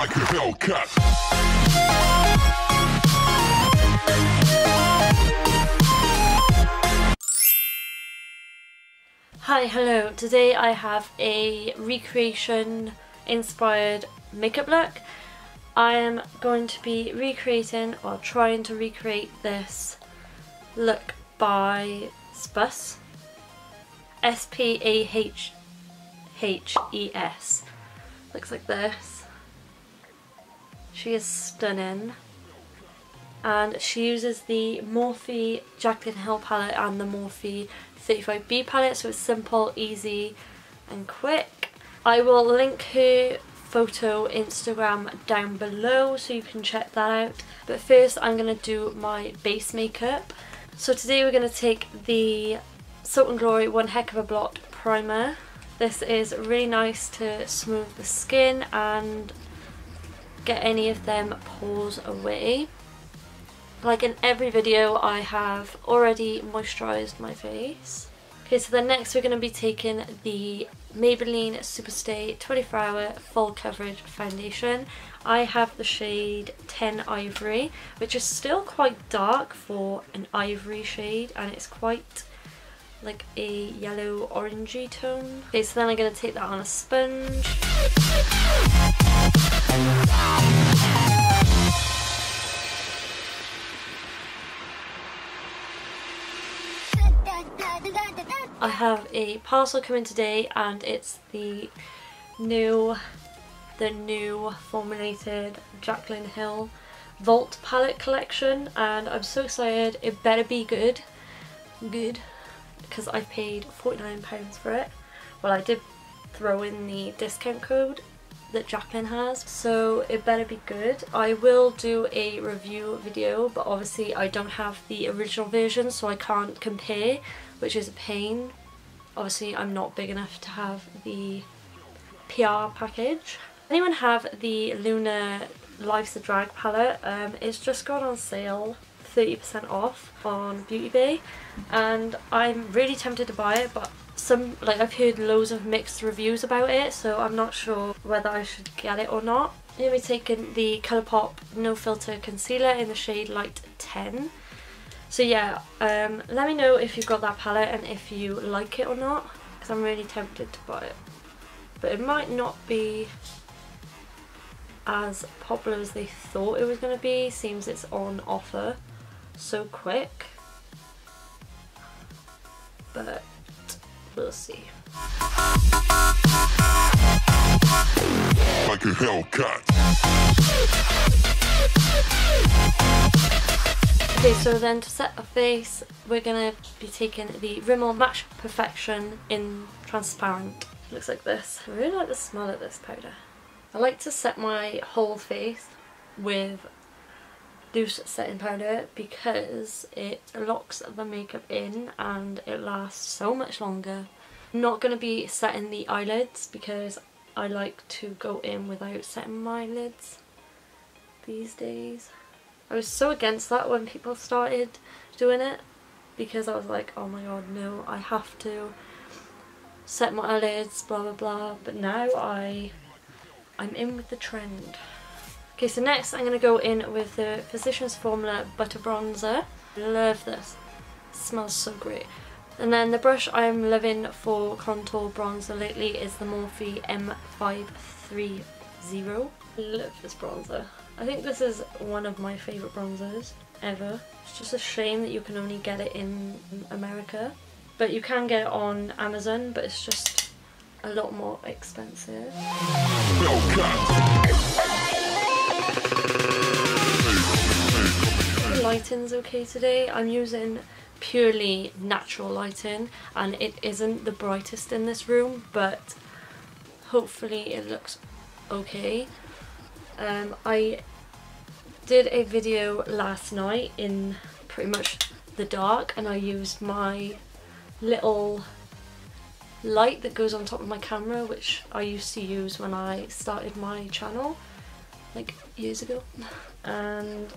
Like a Hellcat. Hi, hello. Today I have a recreation inspired makeup look. I am going to be recreating or trying to recreate this look by Spus. S-P-A-H-H-E-S. Looks like this. She is stunning. And she uses the Morphe Jaclyn Hill palette and the Morphe 35B palette, so it's simple, easy and quick. I will link her photo Instagram down below so you can check that out. But first I'm going to do my base makeup. So today we're going to take the Salt & Glory One Heck of a Blot primer. This is really nice to smooth the skin and get any of them pores away. Like in every video, I have already moisturised my face. Okay, so then next we're going to be taking the Maybelline Superstay 24 Hour Full Coverage Foundation. I have the shade 10 Ivory, which is still quite dark for an ivory shade, and it's quite like a yellow orangey tone. Okay, so then I'm going to take that on a sponge. I have a parcel coming today, and it's the new formulated Jaclyn Hill Vault palette collection, and I'm so excited. It better be good, because I paid £49 for it. Well, I did throw in the discount code that Jaclyn has, so it better be good. I will do a review video, but obviously I don't have the original version, so I can't compare, which is a pain. Obviously I'm not big enough to have the PR package. Anyone have the Luna Life's a Drag palette? It's just gone on sale, 30% off on Beauty Bay, and I'm really tempted to buy it, but I've heard loads of mixed reviews about it, so I'm not sure whether I should get it or not. I'm going to be taking the Colourpop No Filter Concealer in the shade Light 10. So yeah, let me know if you've got that palette and if you like it or not, because I'm really tempted to buy it. But it might not be as popular as they thought it was going to be. Seems it's on offer so quick, but we'll see. Like a Hellcat. Okay, so then to set a face, we're going to be taking the Rimmel Match Perfection in Transparent. It looks like this. I really like the smell of this powder. I like to set my whole face with loose setting powder because it locks the makeup in and it lasts so much longer. I'm not going to be setting the eyelids because I like to go in without setting my lids these days. I was so against that when people started doing it, because I was like, oh my god, no, I have to set my eyelids, blah blah blah, but now I'm in with the trend. Okay, so next I'm going to go in with the Physicians Formula Butter Bronzer. Love this. It smells so great. And then the brush I'm loving for contour bronzer lately is the Morphe M530. Love this bronzer. I think this is one of my favourite bronzers ever. It's just a shame that you can only get it in America. But you can get it on Amazon, but it's just a lot more expensive. The lighting's okay today. I'm using purely natural lighting and it isn't the brightest in this room, but hopefully it looks okay. I did a video last night in pretty much the dark, and I used my little light that goes on top of my camera, which I used to use when I started my channel like years ago, and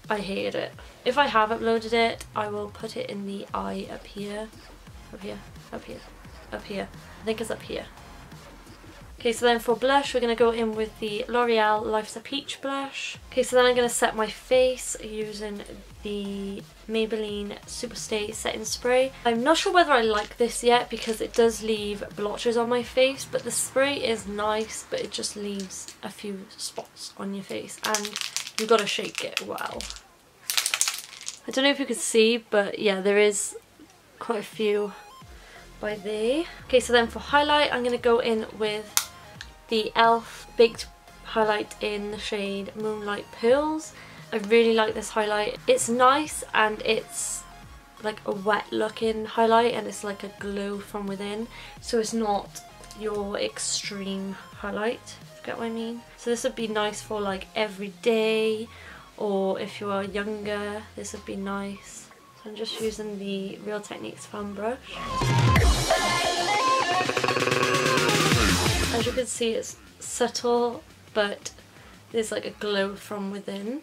I hated it. If I have uploaded it, I will put it in the eye up here. Up here, up here, up here. I think it's up here. Okay, so then for blush, we're going to go in with the L'Oreal Life's a Peach blush. Okay, so then I'm going to set my face using the Maybelline Superstay Setting Spray. I'm not sure whether I like this yet because it does leave blotches on my face, but the spray is nice, but it just leaves a few spots on your face and you've got to shake it well. I don't know if you can see, but yeah, there is quite a few by there. Okay, so then for highlight, I'm going to go in with the e.l.f. Baked highlight in the shade Moonlight Pearls. I really like this highlight. It's nice and it's like a wet looking highlight and it's like a glow from within. So it's not your extreme highlight, if you get what I mean. So this would be nice for like every day, or if you are younger, this would be nice. So I'm just using the Real Techniques fan brush. As you can see, it's subtle, but there's like a glow from within.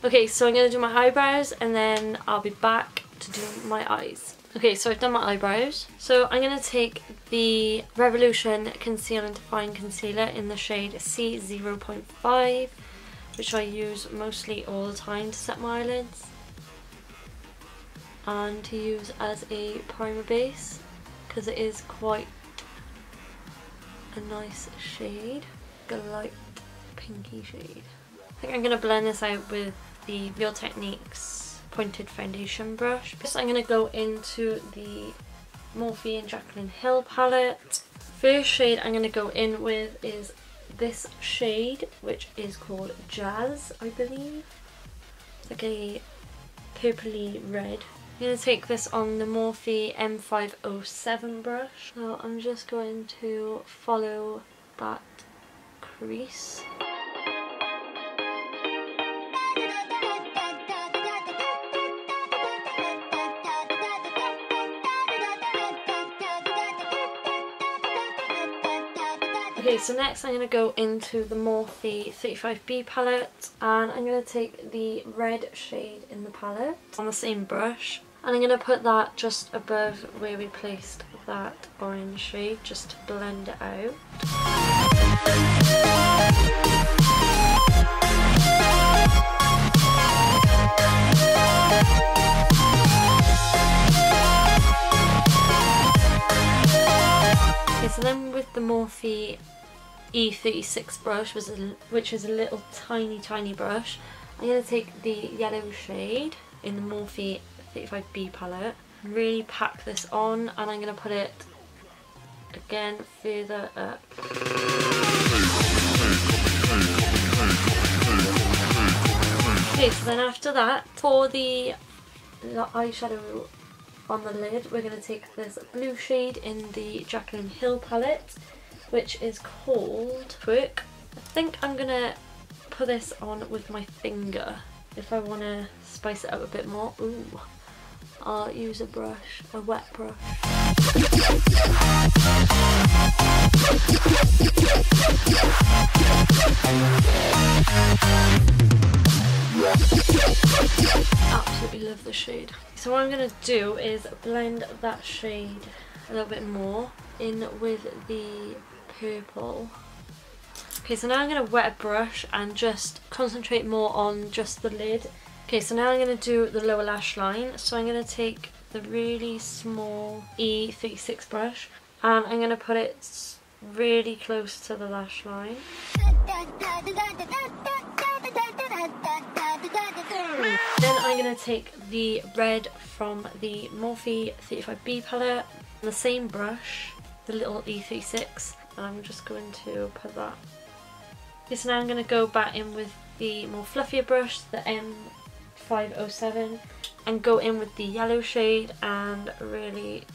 Okay, so I'm going to do my eyebrows and then I'll be back to do my eyes. Okay, so I've done my eyebrows. So I'm going to take the Revolution Conceal and Define Concealer in the shade C0.5, which I use mostly all the time to set my eyelids, and to use as a primer base because it is quite a nice shade, a light pinky shade. I think I'm going to blend this out with the Real Techniques pointed foundation brush. First I'm going to go into the Morphe and Jaclyn Hill palette. First shade I'm going to go in with is this shade, which is called Jazz, I believe. It's like a purpley red. I'm going to take this on the Morphe M507 brush. So I'm just going to follow that crease. Okay, so next I'm going to go into the Morphe 35B palette, and I'm going to take the red shade in the palette on the same brush, and I'm going to put that just above where we placed that orange shade just to blend it out. Okay, so then with the Morphe E36 brush, which is a little tiny brush, I'm going to take the yellow shade in the Morphe 35B palette and really pack this on, and I'm going to put it again further up. Okay, so then after that, for the eyeshadow on the lid, we're going to take this blue shade in the Jaclyn Hill palette, which is called Twerk. I think I'm going to put this on with my finger if I want to spice it up a bit more. Ooh, I'll use a brush, a wet brush. Absolutely love this shade. So what I'm going to do is blend that shade a little bit more in with the purple. Okay, so now I'm going to wet a brush and just concentrate more on just the lid. Okay, so now I'm going to do the lower lash line. So I'm going to take the really small E36 brush and I'm going to put it really close to the lash line. Then I'm going to take the red from the Morphe 35B palette, the same brush, the little E36, and I'm just going to put that. Okay, so now I'm going to go back in with the more fluffier brush, the M507, and go in with the yellow shade and really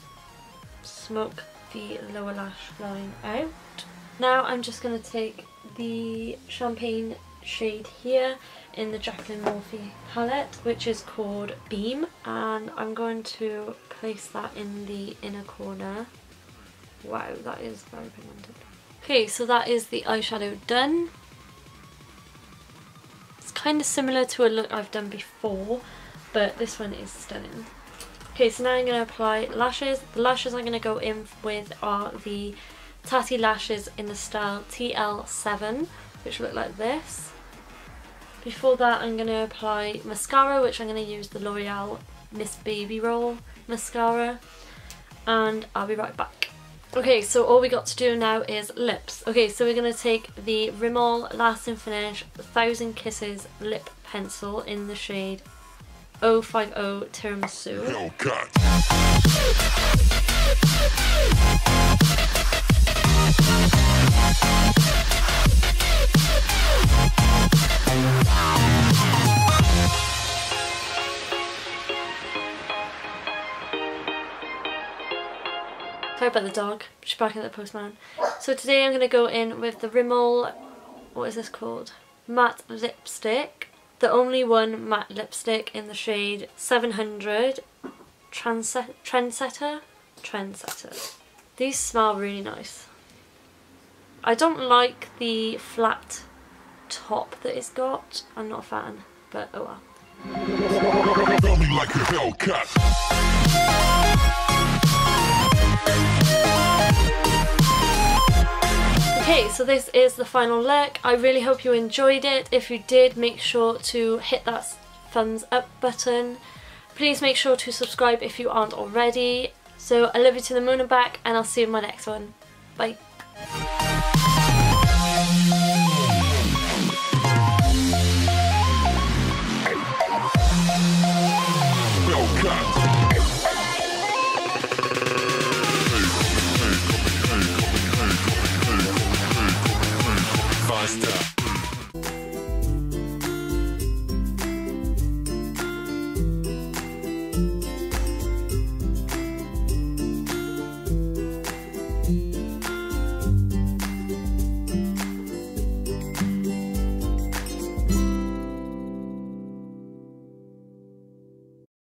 smoke the lower lash line out. Now I'm just going to take the champagne shade here in the Jaclyn Morphe palette, which is called Beam, and I'm going to place that in the inner corner. Wow, that is very pigmented. Okay, so that is the eyeshadow done. It's kind of similar to a look I've done before, but this one is stunning. Okay, so now I'm going to apply lashes. The lashes I'm going to go in with are the tatty lashes in the style TL7, which look like this. Before that, I'm going to apply mascara, which I'm going to use the L'Oreal Miss Baby Roll mascara, and I'll be right back. Okay, so all we got to do now is lips. Okay, so we're going to take the Rimmel Lasting Finish 1000 Kisses lip pencil in the shade 050 Tiramisu. Hellcat. Sorry about the dog, she's barking at the postman. So today I'm going to go in with the Rimmel, what is this called? Matte lipstick. The only one matte lipstick in the shade 700 Trendsetter. These smell really nice. I don't like the flat top that it's got. I'm not a fan, but oh well. Tell me like a Hellcat. Okay, so this is the final look. I really hope you enjoyed it. If you did, make sure to hit that thumbs up button. Please make sure to subscribe if you aren't already. So I love you to the moon and back, and I'll see you in my next one. Bye. Hellcat.